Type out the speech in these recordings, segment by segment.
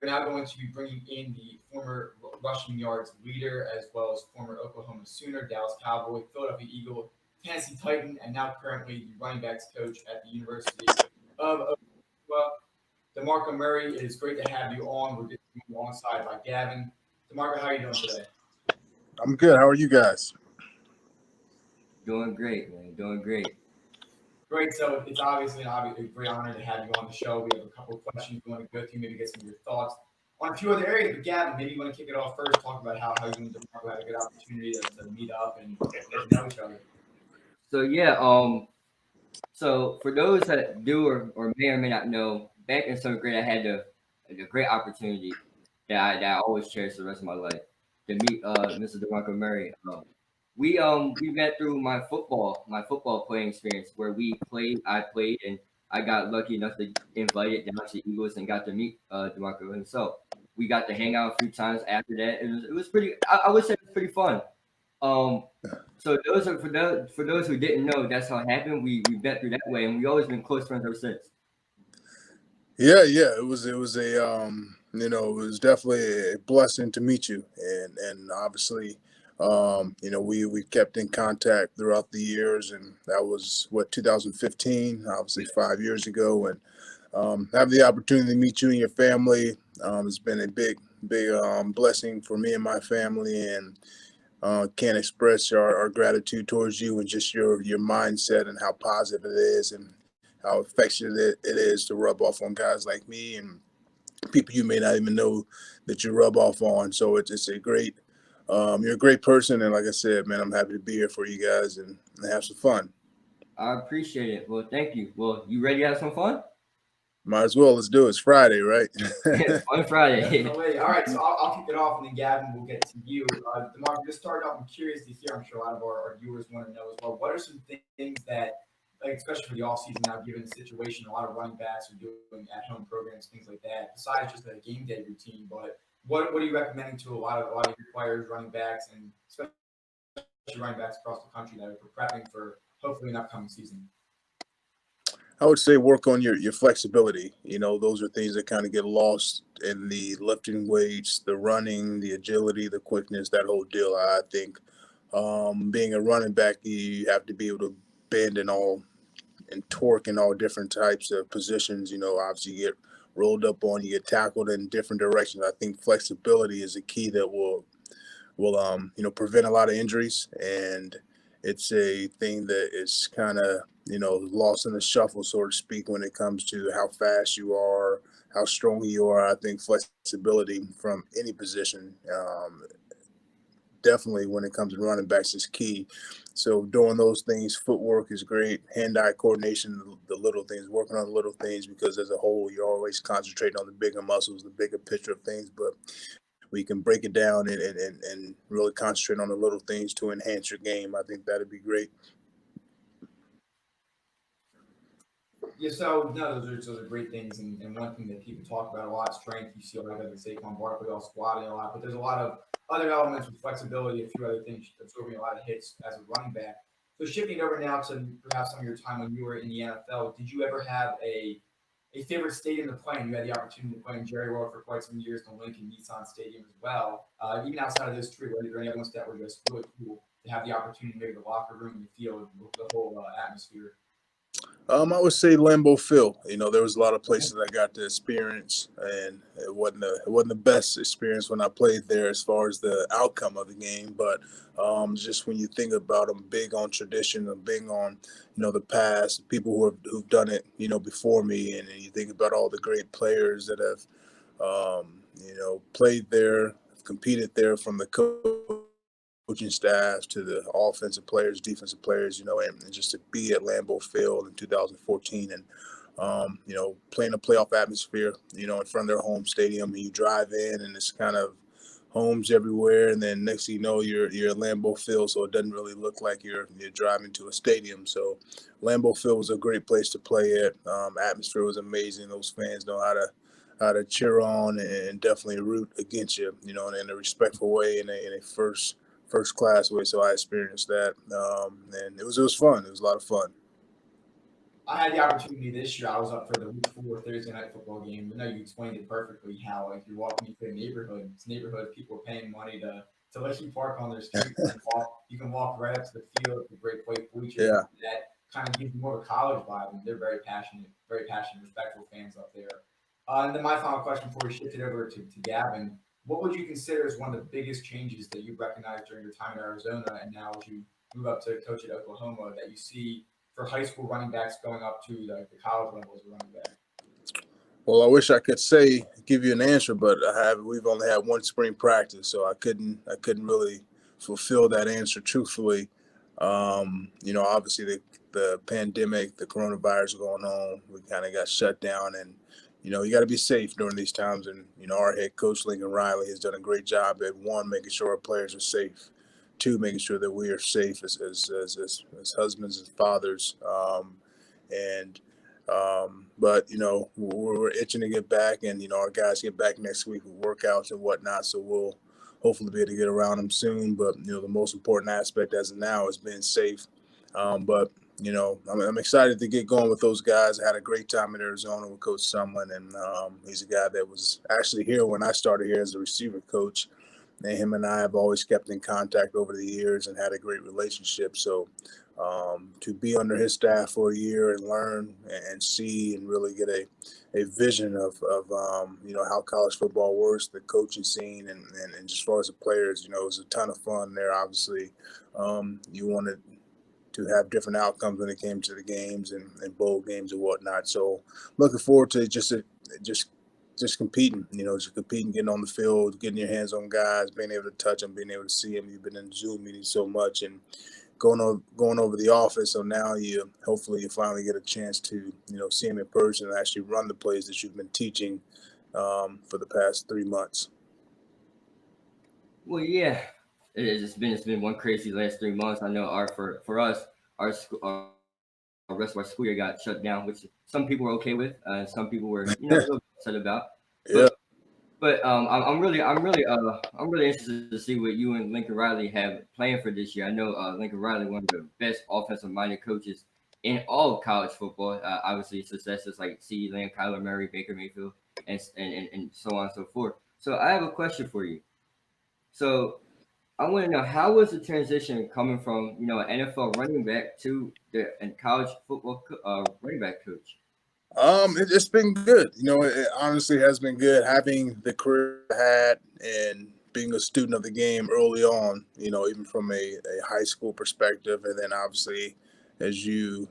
now going to be bringing in the former rushing yards leader as well as former Oklahoma Sooner, Dallas Cowboy, Philadelphia Eagle, Tennessee Titan, and now currently the running backs coach at the University of Oklahoma, DeMarco Murray. It is great to have you on. We're getting you alongside by Gavin. DeMarco, how are you doing today? I'm good. How are you guys? Doing great, man. Doing great. Great. So it's obviously a great honor to have you on the show. We have a couple of questions we want to go through, maybe get some of your thoughts on a few other areas. But Gavin, maybe you want to kick it off first, talk about how you and DeMarco had a good opportunity to meet up and get to know each other. So yeah, so for those that do or may or may not know, back in seventh grade, I had the great opportunity that I always cherish the rest of my life to meet Mr. DeMarco Murray. We went through my football playing experience where I played, and I got lucky enough to get invited down to the Eagles and got to meet DeMarco himself. We got to hang out a few times after that. It was pretty. I would say it was pretty fun. Um, so those are for those who didn't know, that's how it happened. We met through that way, and we always been close friends ever since. Yeah. It was it was definitely a blessing to meet you, and obviously, we kept in contact throughout the years, and that was what 2015, obviously 5 years ago, and have the opportunity to meet you and your family. It's been a big blessing for me and my family, and can't express our gratitude towards you and just your mindset and how positive it is and how affectionate it is to rub off on guys like me and people you may not even know that you rub off on. So it's a great, you're a great person. And like I said, man, I'm happy to be here for you guys and have some fun. I appreciate it. Well, thank you. Well, you ready to have some fun? Might as well. Let's do it. It's Friday, right? On Friday. Definitely. All right, so I'll kick it off, and then Gavin, we'll get to you. DeMarco, just start off. I'm curious to hear. I'm sure a lot of our viewers want to know as well. What are some things that, like, especially for the offseason now, given the situation, a lot of running backs are doing at-home programs, things like that. Besides just a game day routine, but what are you recommending to a lot of your players, running backs, and especially running backs across the country that are prepping for hopefully an upcoming season? I would say work on your flexibility. Those are things that kind of get lost in the lifting weights, the running, the agility, the quickness, that whole deal. I think being a running back, you have to be able to bend and torque in all different types of positions. Obviously you get rolled up on, you get tackled in different directions. I think flexibility is a key that will prevent a lot of injuries, and it's a thing that is kind of lost in the shuffle, so to speak, when it comes to how fast you are, how strong you are. I think flexibility from any position, definitely when it comes to running backs, is key. So doing those things, footwork is great, hand-eye coordination, the little things, working on the little things, because as a whole, you're always concentrating on the bigger muscles, the bigger picture of things, but we can break it down and really concentrate on the little things to enhance your game. I think that'd be great. Yeah, so no, those are great things, and one thing that people talk about a lot, strength. You see a lot of guys like Saquon Barkley all squatting a lot, but there's a lot of other elements with flexibility, a few other things, absorbing a lot of hits as a running back. So shifting over now to perhaps some of your time when you were in the NFL, did you ever have a favorite stadium to play in? You had the opportunity to play in Jerry World for quite some years, the Lincoln Nissan Stadium as well. Even outside of those three, were there any other ones that were just really cool to have the opportunity, maybe the locker room, the field, the whole atmosphere? I would say Lambeau Field. There was a lot of places I got to experience, and it wasn't the best experience when I played there as far as the outcome of the game. But just when you think about them, big on tradition, and big on the past, people who've done it before me, and you think about all the great players that have played there, competed there, from the coaching staff to the offensive players, defensive players, and just to be at Lambeau Field in 2014 and, playing a playoff atmosphere, in front of their home stadium, and you drive in and it's kind of homes everywhere. And then next thing you know, you're at Lambeau Field. So it doesn't really look like you're driving to a stadium. So Lambeau Field was a great place to play at. Atmosphere was amazing. Those fans know how to cheer on and definitely root against you, in a respectful way, in a first class way. So I experienced that, and it was fun. It was a lot of fun. I had the opportunity this year. I was up for the week 4 Thursday night football game. I know you explained it perfectly how like you're walking into a neighborhood. It's neighborhood. People are paying money to let you park on their street and walk. You can walk right up to the field, the great white bleachers. Yeah. That kind of gives you more of a college vibe, and they're very passionate, respectful fans up there. And then my final question before we shift it over to Gavin: what would you consider as one of the biggest changes that you recognized during your time in Arizona, and now as you move up to coach at Oklahoma, that you see for high school running backs going up to the college level as a running back? Well, I wish I could give you an answer, but we've only had one spring practice, so I couldn't really fulfill that answer truthfully. Obviously the pandemic, the coronavirus going on, we kind of got shut down, and you got to be safe during these times. And our head coach Lincoln Riley has done a great job at, one, making sure our players are safe, two, making sure that we are safe as husbands and fathers, and but we're itching to get back, and our guys get back next week with workouts and whatnot. So we'll hopefully be able to get around them soon. But the most important aspect as of now is being safe. But I'm excited to get going with those guys. I had a great time in Arizona with Coach Sumlin, and he's a guy that was actually here when I started here as a receiver coach. And him and I have always kept in contact over the years and had a great relationship. So to be under his staff for a year and learn and see and really get a vision of how college football works, the coaching scene, and just as far as the players, it was a ton of fun there. Obviously, you wanted to have different outcomes when it came to the games and bowl games and whatnot. So looking forward to just competing, just competing, getting on the field, getting your hands on guys, being able to touch them, being able to see them. You've been in Zoom meetings so much and going over the office. So now hopefully you finally get a chance to, see them in person and actually run the plays that you've been teaching for the past 3 months. Well, yeah, it's been one crazy last 3 months. I know for us, our school, the rest of our school year got shut down, which some people were okay with, and some people were a little upset about. Yeah. But I'm really interested to see what you and Lincoln Riley have planned for this year. I know Lincoln Riley, one of the best offensive minded coaches in all of college football. Obviously, successes like C. Lamb, Kyler Murray, Baker Mayfield, and so on and so forth. So I have a question for you. So I want to know, how was the transition coming from an NFL running back to the and college football running back coach? It's been good. It honestly has been good having the career I had and being a student of the game early on, even from a high school perspective. And then obviously as you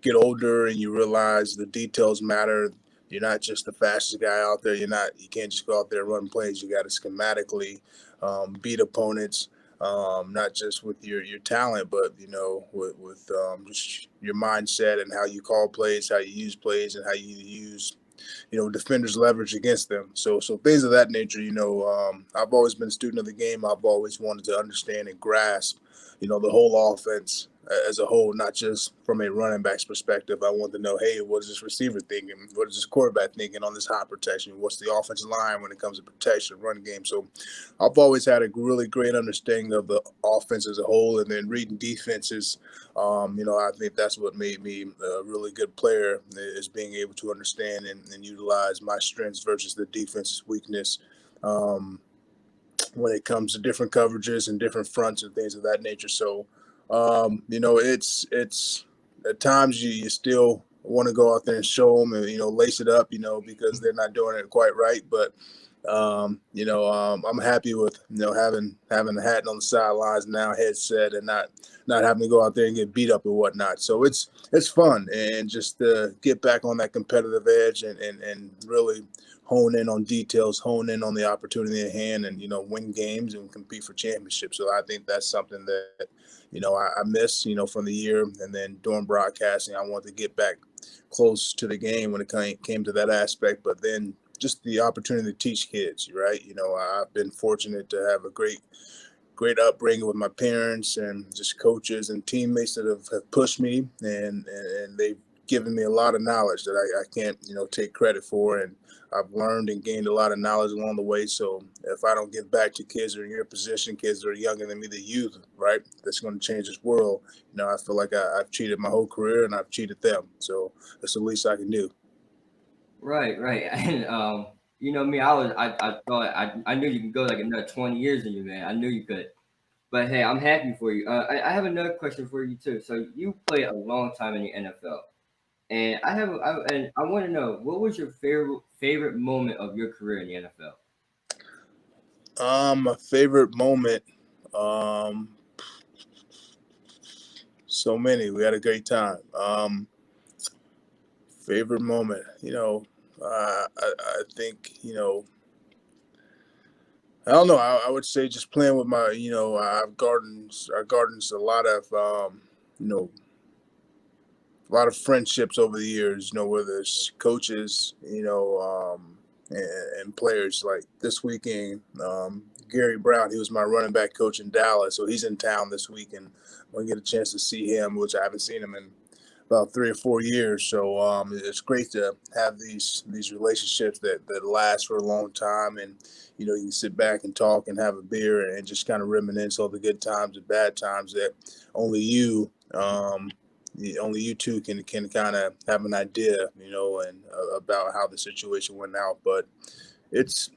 get older and you realize the details matter, you're not just the fastest guy out there. You can't just go out there and run plays. You got to schematically beat opponents, not just with your talent, but with just your mindset and how you call plays, how you use plays, and how you use defenders leverage against them. So things of that nature. I've always been a student of the game. I've always wanted to understand and grasp the whole offense as a whole, not just from a running back's perspective. I want to know, hey, what is this receiver thinking? What is this quarterback thinking on this high protection? What's the offensive line when it comes to protection, run game? So I've always had a really great understanding of the offense as a whole, and then reading defenses. I think that's what made me a really good player, is being able to understand and utilize my strengths versus the defense's weakness. When it comes to different coverages and different fronts and things of that nature. So, it's at times you still want to go out there and show them and, lace it up, because they're not doing it quite right. But, I'm happy with, having the hat on the sidelines now, headset, and not having to go out there and get beat up and whatnot. So it's fun, and just to get back on that competitive edge and really hone in on details, hone in on the opportunity at hand, and win games and compete for championships. So I think that's something that I miss from the year, and then during broadcasting I want to get back close to the game when it came to that aspect. But then just the opportunity to teach kids, right? I've been fortunate to have a great upbringing with my parents and just coaches and teammates that have pushed me, and they've given me a lot of knowledge that I can't, take credit for. And I've learned and gained a lot of knowledge along the way. So if I don't give back to kids that are in your position, kids that are younger than me, the youth, right, that's going to change this world, I feel like I've cheated my whole career and I've cheated them. So that's the least I can do. Right, right. And me, I thought I knew you could go like another 20 years in you, man. I knew you could. But hey, I'm happy for you. I have another question for you too. So you played a long time in the NFL, and I want to know what was your favorite moment of your career in the NFL? My favorite moment, um, so many. We had a great time. Favorite moment, I think, I don't know. I would say just playing with my, our gardens, a lot of, you know, a lot of friendships over the years, whether it's coaches, and players. Like this weekend, Gary Brown, he was my running back coach in Dallas. So he's in town this week, and I'm going to get a chance to see him, which I haven't seen him in about 3 or 4 years. So it's great to have these relationships that last for a long time, and you can sit back and talk and have a beer and just kind of reminisce all the good times and bad times that only you only you two can kind of have an idea, and about how the situation went out. But it's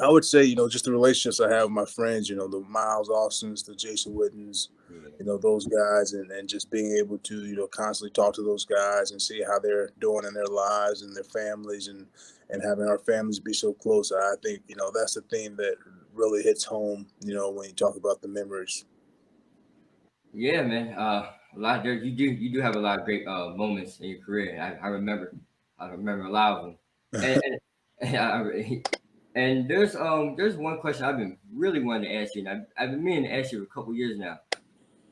I would say, just the relationships I have with my friends, the Miles Austins, the Jason Wittens, Yeah. those guys, and just being able to, constantly talk to those guys and see how they're doing in their lives and their families, and having our families be so close. I think, that's the thing that really hits home, when you talk about the memories. Yeah, man. A lot there. You do have a lot of great moments in your career. I remember a lot of them. And and there's one question I've been really wanting to ask you, and I've been meaning to ask you for a couple years now.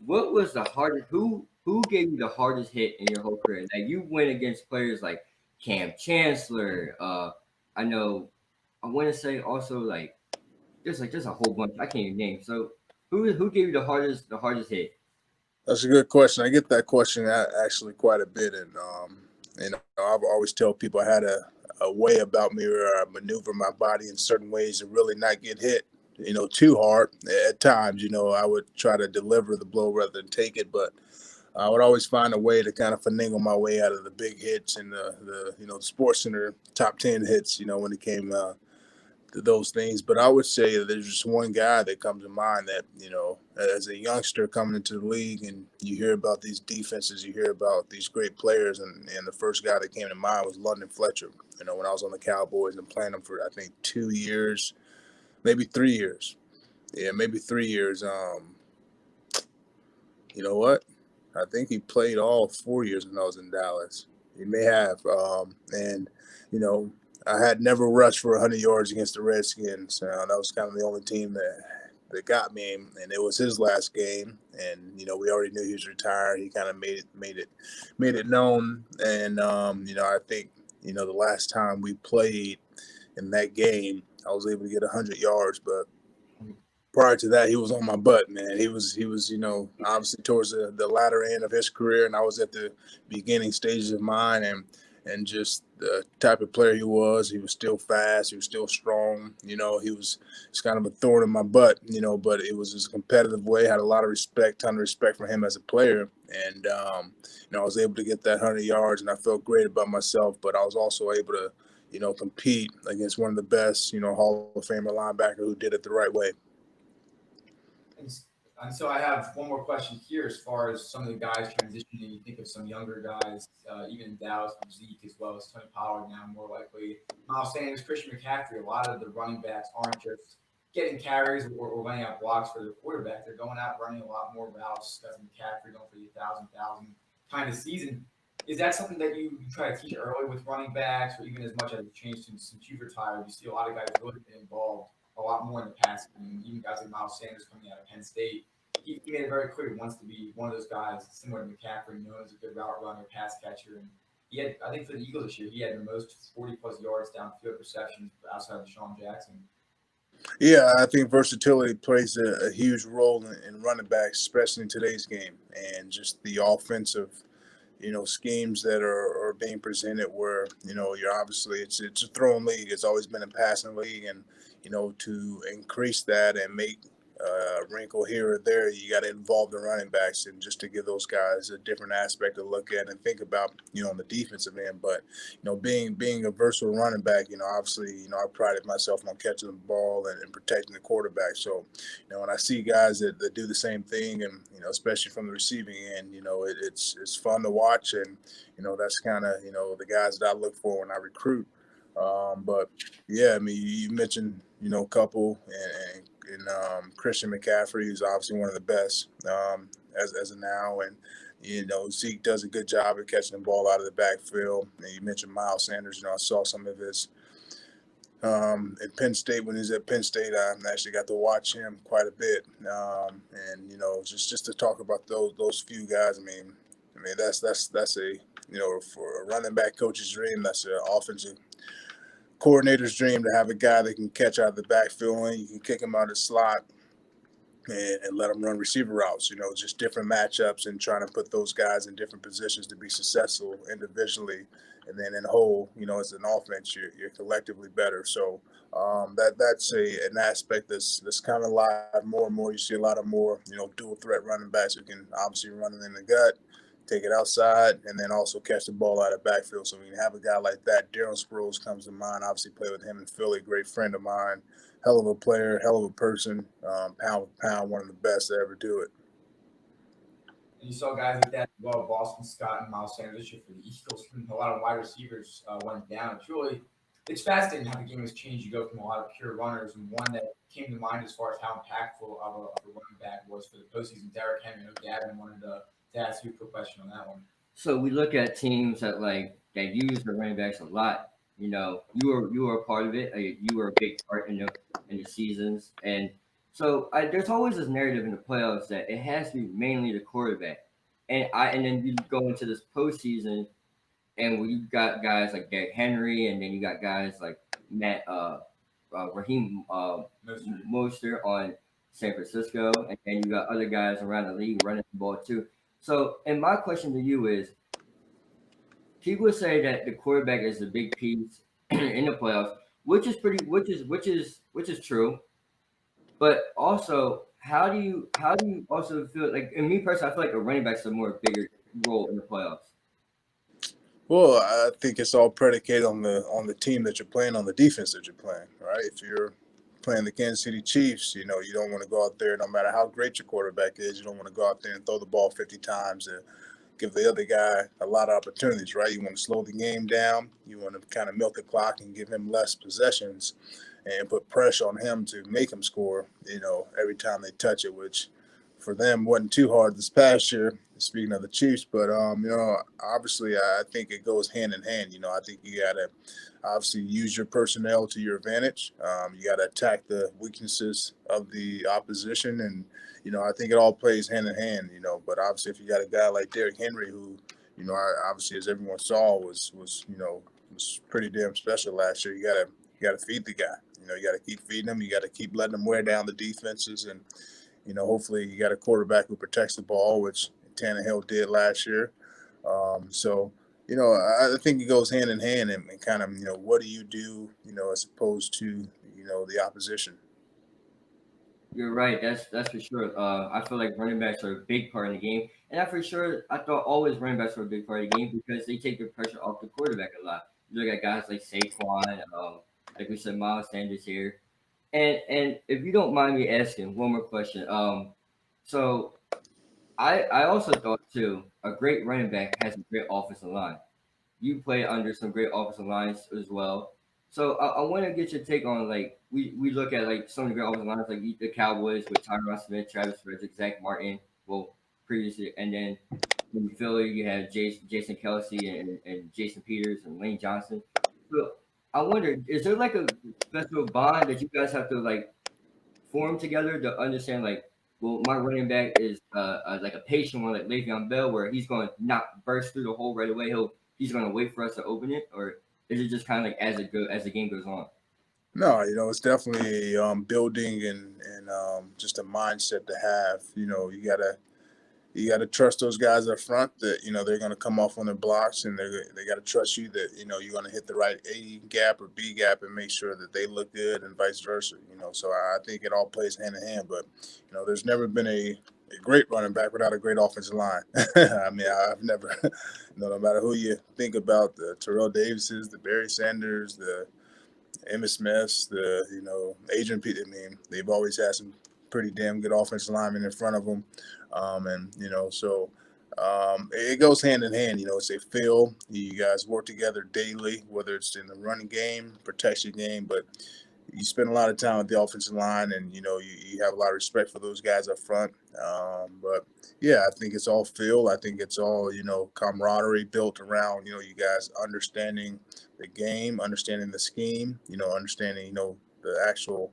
What was the hardest? Who gave you the hardest hit in your whole career? Like you went against players like Cam Chancellor. I know. I want to say also like there's a whole bunch I can't even name. So who gave you the hardest hit? That's a good question. I get that question actually quite a bit, and I've always tell people I had a way about me where I maneuver my body in certain ways to really not get hit, too hard. At times, I would try to deliver the blow rather than take it, but I would always find a way to kind of finagle my way out of the big hits and the Sports Center top 10 hits, when it came those things. But I would say that there's just one guy that comes to mind that, as a youngster coming into the league and you hear about these defenses, you hear about these great players. And the first guy that came to mind was London Fletcher, when I was on the Cowboys and playing them for, I think, 2 years, maybe 3 years. Yeah, maybe 3 years. You know what? I think he played all 4 years when I was in Dallas. He may have. And, you know, I had never rushed for 100 yards against the Redskins. That was kind of the only team that got me, and it was his last game. And we already knew he was retired. He kind of made it known. And I think the last time we played in that game, I was able to get 100 yards, but prior to that, he was on my butt, man. He was, obviously towards the latter end of his career, and I was at the beginning stages of mine, and just the type of player he was still fast, he was still strong. He was just kind of a thorn in my butt, but it was his competitive way. Had a lot of respect, ton of respect for him as a player, and I was able to get that 100 yards, and I felt great about myself. But I was also able to, compete against one of the best, Hall of Famer linebacker who did it the right way. And so I have one more question here as far as some of the guys transitioning. You think of some younger guys, even in Dallas, from Zeke as well as Tony Pollard now more likely. Miles Sanders, Christian McCaffrey, a lot of the running backs aren't just getting carries or running out blocks for the quarterback. They're going out running a lot more routes. That's McCaffrey going for the 1,000 kind of season. Is that something that you try to teach early with running backs, or even as much as it's changed since you've retired? You see a lot of guys really get involved a lot more in the past. I mean, even guys like Miles Sanders coming out of Penn State, he made it very clear he wants to be one of those guys similar to McCaffrey, known as a good route runner, pass catcher. And he had, I think for the Eagles this year, he had the most 40-plus yards downfield receptions outside of Deshaun Jackson. Yeah, I think versatility plays a huge role in running backs, especially in today's game, and just the offensive, schemes that are being presented where, you're obviously it's a throwing league. It's always been a passing league. And, to increase that and make wrinkle here or there, you got to involve the running backs and just to give those guys a different aspect to look at and think about, on the defensive end. But, being a versatile running back, obviously, I prided myself on catching the ball and protecting the quarterback. So, when I see guys that do the same thing and, especially from the receiving end, it's fun to watch. And, that's kind of, the guys that I look for when I recruit. But yeah, I mean, you mentioned, a couple and Christian McCaffrey, who's obviously one of the best as of now. And, Zeke does a good job of catching the ball out of the backfield. And you mentioned Miles Sanders. I saw some of his at Penn State. When he was at Penn State, I actually got to watch him quite a bit. And, just to talk about those few guys, I mean, that's a, for a running back coach's dream. That's an offensive coordinator's dream to have a guy that can catch out of the backfield and you can kick him out of the slot and let them run receiver routes, just different matchups and trying to put those guys in different positions to be successful individually. And then in whole, as an offense, you're collectively better. So that's an aspect that's kind of live more and more. You see a lot of more, dual threat running backs who can obviously run it in the gut, take it outside, and then also catch the ball out of backfield. So when you have a guy like that, Darren Sproles comes to mind. Obviously played with him in Philly, great friend of mine, hell of a player, hell of a person, pound for pound, one of the best to ever do it. And you saw guys like that as well, Boston Scott and Miles Sanders this year for the Eagles. A lot of wide receivers went down. It's fascinating how the game has changed. You go from a lot of pure runners, and one that came to mind as far as how impactful of a running back was for the postseason, Derrick Henry. I know Gavin wanted to ask you a quick question on that one. So we look at teams that use the running backs a lot. You were a part of it. You were a big part in the seasons, and so there's always this narrative in the playoffs that it has to be mainly the quarterback, and then you go into this postseason, and you got guys like Derrick Henry, and then you got guys like Raheem Mostert on San Francisco, and then you got other guys around the league running the ball too. So, and my question to you is, people say that the quarterback is a big piece in the playoffs, which is true. But also, how do you also feel like? And me personally, I feel like a running back's a bigger role in the playoffs. Well, I think it's all predicated on the team that you're playing, on the defense that you're playing, right? If you're playing the Kansas City Chiefs, you don't want to go out there, no matter how great your quarterback is, you don't want to go out there and throw the ball 50 times and give the other guy a lot of opportunities, right? You want to slow the game down. You want to kind of milk the clock and give him less possessions and put pressure on him to make him score, every time they touch it, which for them wasn't too hard this past year, speaking of the Chiefs. But, obviously I think it goes hand in hand. I think you got to obviously use your personnel to your advantage. You got to attack the weaknesses of the opposition. And, I think it all plays hand in hand, but obviously if you got a guy like Derrick Henry, who, obviously as everyone saw was pretty damn special last year, you got to feed the guy. You got to keep feeding him. You got to keep letting him wear down the defenses. And, hopefully you got a quarterback who protects the ball, which Tannehill did last year. So, I think it goes hand in hand and kind of, what do you do, as opposed to, the opposition. You're right. That's for sure. I feel like running backs are a big part in the game, and I thought always running backs were a big part of the game because they take the pressure off the quarterback a lot. You look at guys like Saquon, like we said, Miles Sanders here, and if you don't mind me asking one more question, so I also thought too a great running back has a great offensive line. You play under some great offensive lines as well. So I want to get your take on we look at some of the great offensive lines like the Cowboys with Tyron Smith, Travis Frederick, Zach Martin, well previously, and then in Philly you had Jason Kelsey and Jason Peters and Lane Johnson. So I wonder, is there a special bond that you guys have to form together to understand well, my running back is like a patient one like Le'Veon Bell where he's going to not burst through the hole right away. He's going to wait for us to open it, or is it just kind of as the game goes on? No, it's definitely building and just a mindset to have. You gotta you got to trust those guys up front that, they're going to come off on their blocks, and they got to trust you that, you're going to hit the right A gap or B gap and make sure that they look good, and vice versa. So I think it all plays hand in hand. But, there's never been a great running back without a great offensive line. I mean, I've never, no matter who you think about, the Terrell Davises, the Barry Sanders, the Emmitt Smiths, the, Adrian Peterson. I mean, they've always had some pretty damn good offensive linemen in front of them. It goes hand in hand. It's a feel. You guys work together daily, whether it's in the running game, protection game, but you spend a lot of time with the offensive line, and you have a lot of respect for those guys up front. But yeah, I think it's all feel. I think it's all camaraderie built around you guys understanding the game, understanding the scheme, understanding the actual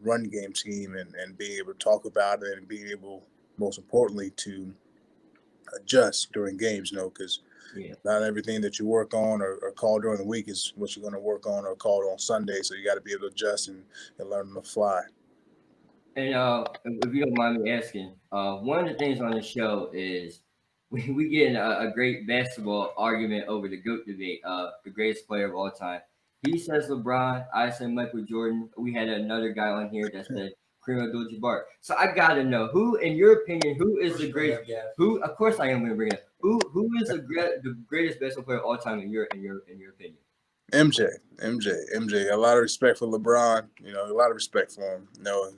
run game scheme, and being able to talk about it, and being able, most importantly, to adjust during games, because not everything that you work on or call during the week is what you're going to work on or call on Sunday. So you got to be able to adjust and learn on the fly. And if you don't mind me asking, one of the things on the show is we get in a great basketball argument over the GOAT debate, the greatest player of all time. He says LeBron, I said Michael Jordan. We had another guy on here that said Kareem Abdul-Jabbar. So I gotta know, who, in your opinion, who is the great? Who? Of course, I am going to bring it up. Who is the greatest basketball player of all time in your opinion? MJ. A lot of respect for LeBron. A lot of respect for him.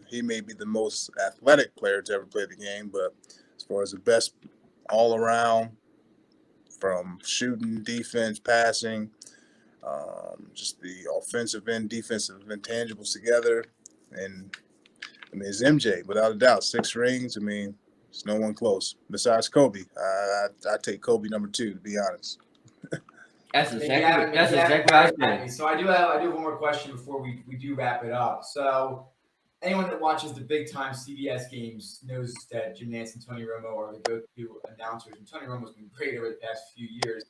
He may be the most athletic player to ever play the game, but as far as the best all around, from shooting, defense, passing, just the offensive and defensive intangibles together, and I mean, it's MJ without a doubt. 6 rings. I mean, there's no one close besides Kobe. I take Kobe number 2, to be honest. That's exactly what I said. So I do have one more question before we do wrap it up. So anyone that watches the big time CBS games knows that Jim Nantz and Tony Romo are the go-to announcers, and Tony Romo's been great over the past few years.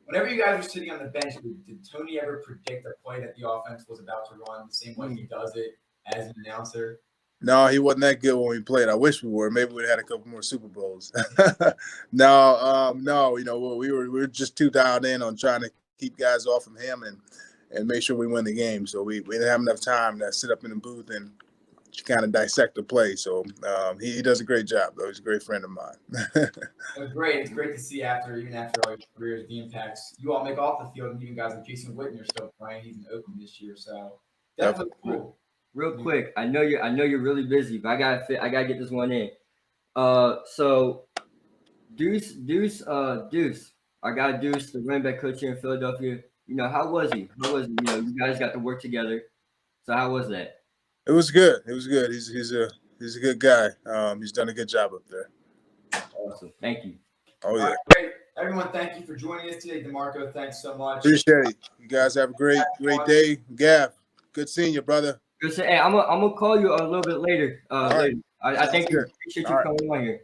Whenever you guys were sitting on the bench, did Tony ever predict a play that the offense was about to run the same way he does it as an announcer? No, he wasn't that good when we played. I wish we were. Maybe we'd had a couple more Super Bowls. No. We were just too dialed in on trying to keep guys off of him and make sure we win the game. So we didn't have enough time to sit up in the booth and kind of dissect the play. So he does a great job, though. He's a great friend of mine. Great. It's great to see even after all your careers, the impacts you all make off the field, and even guys like Jason Witten are still playing. He's in Oakland this year, so definitely cool. Real quick, I know you're really busy, but I gotta get this one in. So Deuce, I got Deuce, the running back coach here in Philadelphia. How was he? You guys got to work together. So how was that? It was good. He's a good guy. He's done a good job up there. Awesome. Thank you. Oh yeah. All right, great. Everyone, thank you for joining us today. DeMarco, thanks so much. Appreciate it. You guys have a great day. Gav, good seeing you, brother. Good. Hey, I'm gonna call you a little bit later. Right. I thank you. Appreciate you coming on here.